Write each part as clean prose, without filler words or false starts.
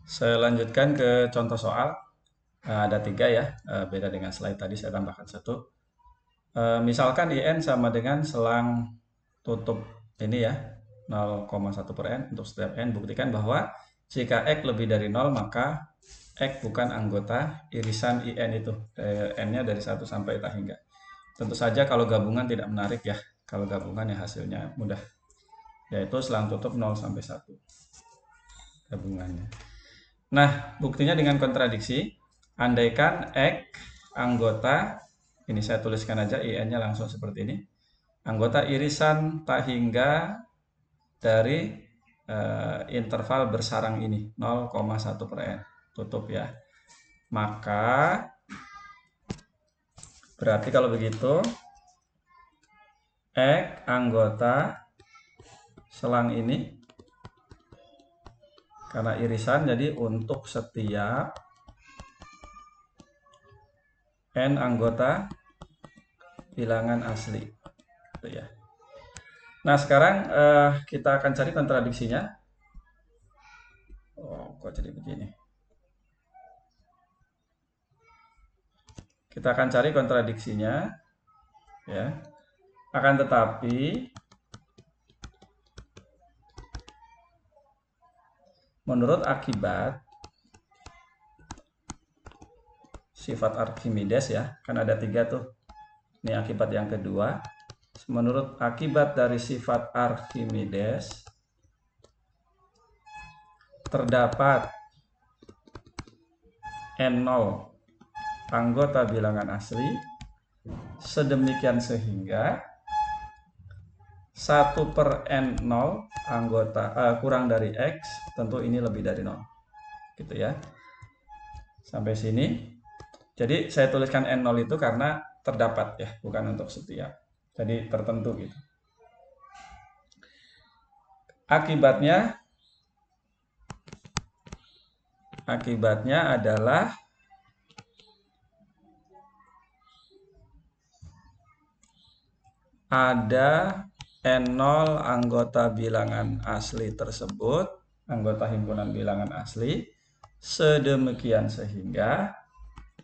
Saya lanjutkan ke contoh soal. Ada 3 ya, beda dengan slide tadi saya tambahkan 1. Misalkan IN sama dengan selang tutup ini ya, 0,1 per N untuk setiap N. Buktikan bahwa jika X lebih dari 0 maka X bukan anggota irisan IN itu. N-nya dari 1 sampai tak hingga. Tentu saja kalau gabungan tidak menarik ya. Kalau gabungan ya hasilnya mudah. Yaitu selang tutup 0 sampai 1 gabungannya. Nah, buktinya dengan kontradiksi. Andaikan X anggota, ini saya tuliskan aja IN-nya langsung seperti ini. Anggota irisan tak hingga dari interval bersarang ini, 0,1 per N. Tutup ya. Maka, berarti kalau begitu, X anggota selang ini, karena irisan, jadi untuk setiap N anggota bilangan asli. Itu ya. Nah, sekarang kita akan cari kontradiksinya. Oh, kok jadi begini? Kita akan cari kontradiksinya. Ya. Akan tetapi, menurut akibat sifat Archimedes ya, kan ada 3 tuh. Ini akibat yang kedua. Menurut akibat dari sifat Archimedes, terdapat N0 anggota bilangan asli, sedemikian sehingga 1 per N0 anggota kurang dari X, tentu ini lebih dari 0. Gitu ya. Sampai sini. Jadi saya tuliskan N0 itu karena terdapat ya, bukan untuk setiap. Jadi tertentu gitu. Akibatnya adalah ada N0 anggota bilangan asli tersebut, anggota himpunan bilangan asli, sedemikian sehingga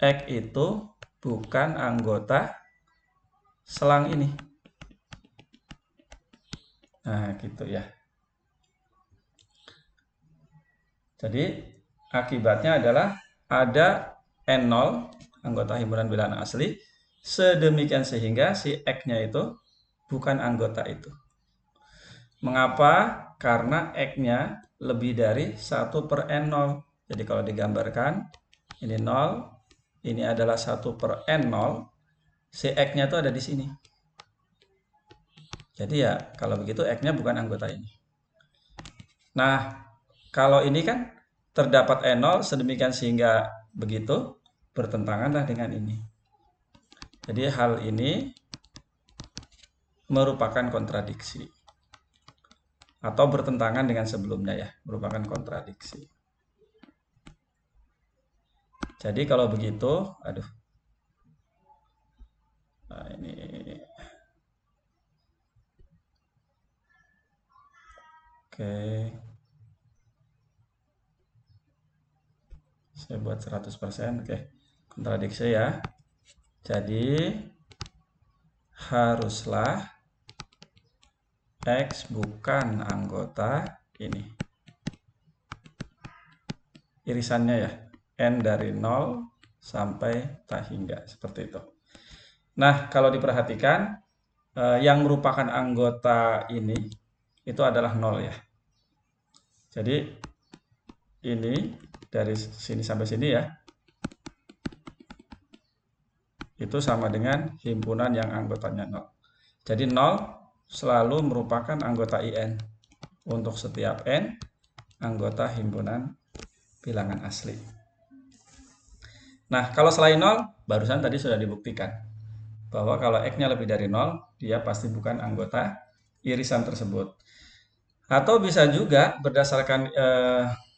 X itu bukan anggota selang ini. Nah, gitu ya. Jadi, akibatnya adalah ada N0, anggota himpunan bilangan asli, sedemikian sehingga si X-nya itu bukan anggota itu. Mengapa? Karena X-nya lebih dari 1 per N0. Jadi kalau digambarkan, ini 0, ini adalah 1 per N0, si X-nya itu ada di sini. Jadi ya, kalau begitu X-nya bukan anggota ini. Nah, kalau ini kan terdapat N0 sedemikian sehingga begitu, bertentanganlah dengan ini. Jadi hal ini merupakan kontradiksi. Atau bertentangan dengan sebelumnya ya, merupakan kontradiksi. Jadi kalau begitu, aduh. Nah, ini oke. Saya buat 100%. Oke. Kontradiksi ya. Jadi haruslah X bukan anggota ini. Irisannya ya. N dari 0 sampai tak hingga. Seperti itu. Nah, kalau diperhatikan, yang merupakan anggota ini itu adalah 0 ya. Jadi ini dari sini sampai sini ya, itu sama dengan himpunan yang anggotanya 0. Jadi 0 selalu merupakan anggota IN untuk setiap N anggota himpunan bilangan asli. Nah, kalau selain 0, barusan tadi sudah dibuktikan bahwa kalau X-nya lebih dari 0, dia pasti bukan anggota irisan tersebut. Atau bisa juga berdasarkan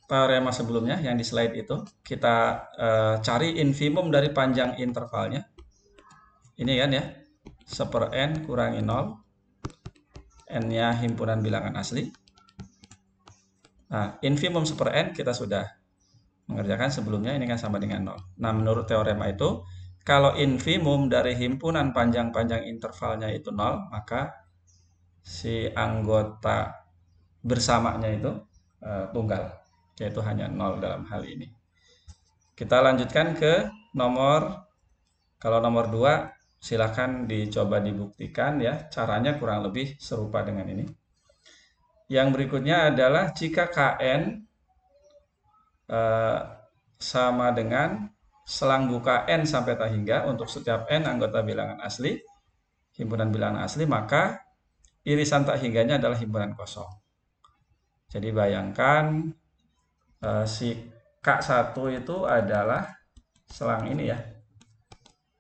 teorema sebelumnya yang di slide itu, kita cari infimum dari panjang intervalnya. Ini kan ya, 1 N kurangi 0, N-nya himpunan bilangan asli. Nah, infimum 1 N kita sudah mengerjakan sebelumnya ini kan sama dengan 0. Nah, menurut teorema itu, kalau infimum dari himpunan panjang-panjang intervalnya itu 0, maka si anggota bersamanya itu tunggal, yaitu hanya 0 dalam hal ini. Kita lanjutkan ke kalau nomor 2, silakan dicoba dibuktikan ya. Caranya kurang lebih serupa dengan ini. Yang berikutnya adalah jika Kn sama dengan selang buka n sampai tak hingga untuk setiap n anggota bilangan asli, himpunan bilangan asli, maka irisan tak hingganya adalah himpunan kosong. Jadi bayangkan si K1 itu adalah selang ini ya,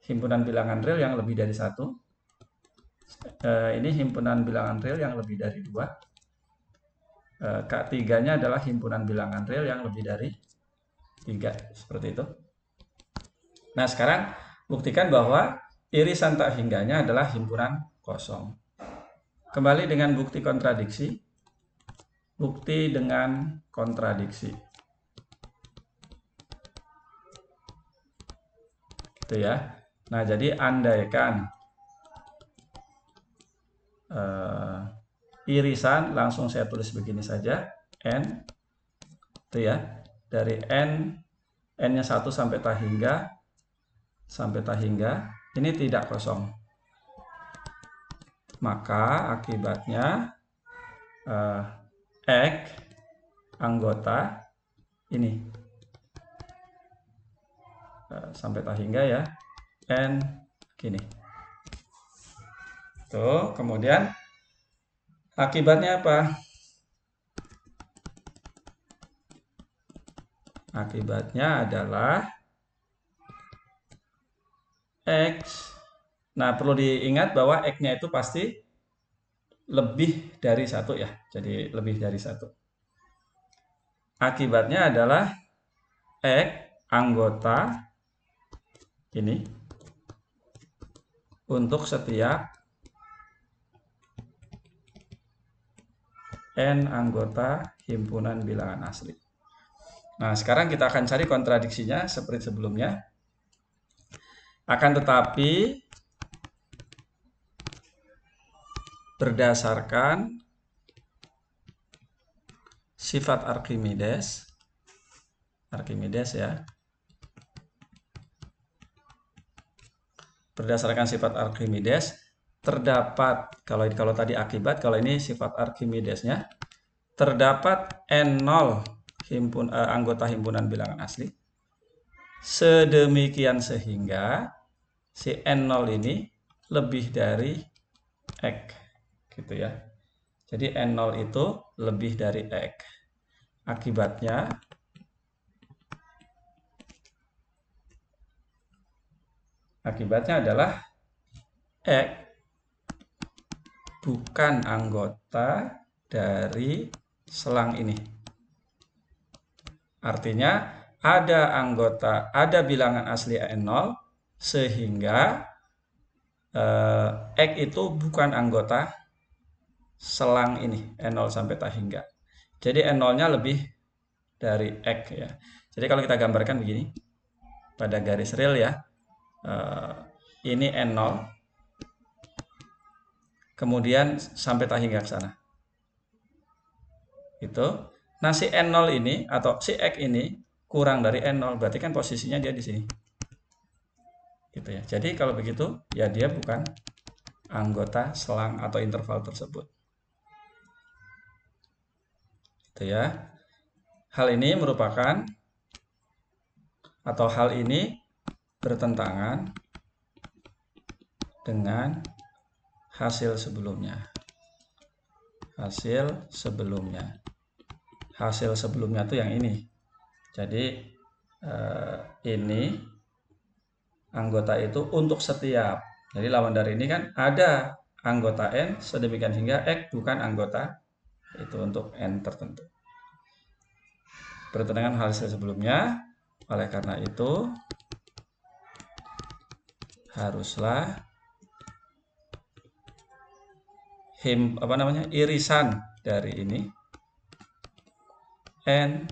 himpunan bilangan real yang lebih dari 1. Ini himpunan bilangan real yang lebih dari 2. K3-nya adalah himpunan bilangan real yang lebih dari 3. Seperti itu. Nah, sekarang buktikan bahwa irisan tak hingganya adalah himpunan kosong. Kembali dengan bukti kontradiksi. Bukti dengan kontradiksi. Itu ya. Nah, jadi andaikan irisan, langsung saya tulis begini saja, n, itu ya, dari n-nya 1 sampai tak hingga, ini tidak kosong. Maka akibatnya X anggota ini sampai tak hingga ya, n gini. Tuh, kemudian akibatnya apa? Akibatnya adalah X. Nah, perlu diingat bahwa X-nya itu pasti lebih dari 1 ya. Jadi lebih dari 1. Akibatnya adalah X anggota ini untuk setiap n anggota himpunan bilangan asli. Nah, sekarang kita akan cari kontradiksinya seperti sebelumnya. Akan tetapi berdasarkan sifat Archimedes ya. Berdasarkan sifat Archimedes terdapat, kalau tadi akibat, kalau ini sifat Archimedesnya, terdapat N0 anggota himpunan bilangan asli. Sedemikian sehingga si N0 ini lebih dari X, gitu ya. Jadi N0 itu lebih dari X. Akibatnya adalah X bukan anggota dari selang ini. Artinya ada bilangan asli N0 sehingga X itu bukan anggota selang ini N0 sampai tak hingga. Jadi N0-nya lebih dari X ya. Jadi kalau kita gambarkan begini pada garis real ya, ini N0 kemudian sampai tak hingga ke sana. Itu. Nah, si N0 ini atau si X ini kurang dari N0, berarti kan posisinya dia di sini. Gitu ya. Jadi kalau begitu, ya dia bukan anggota selang atau interval tersebut. Itu ya. Hal ini bertentangan dengan hasil sebelumnya. Hasil sebelumnya tuh yang ini. Jadi ini anggota itu untuk setiap. Jadi lawan dari ini kan ada anggota N sedemikian hingga X bukan anggota itu untuk N tertentu. Bertentangan hasil sebelumnya. Oleh karena itu haruslah irisan dari ini N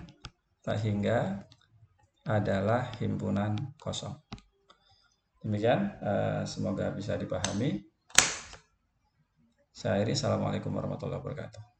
tak hingga adalah himpunan kosong. Demikian, semoga bisa dipahami. Saya akhiri, assalamualaikum warahmatullahi wabarakatuh.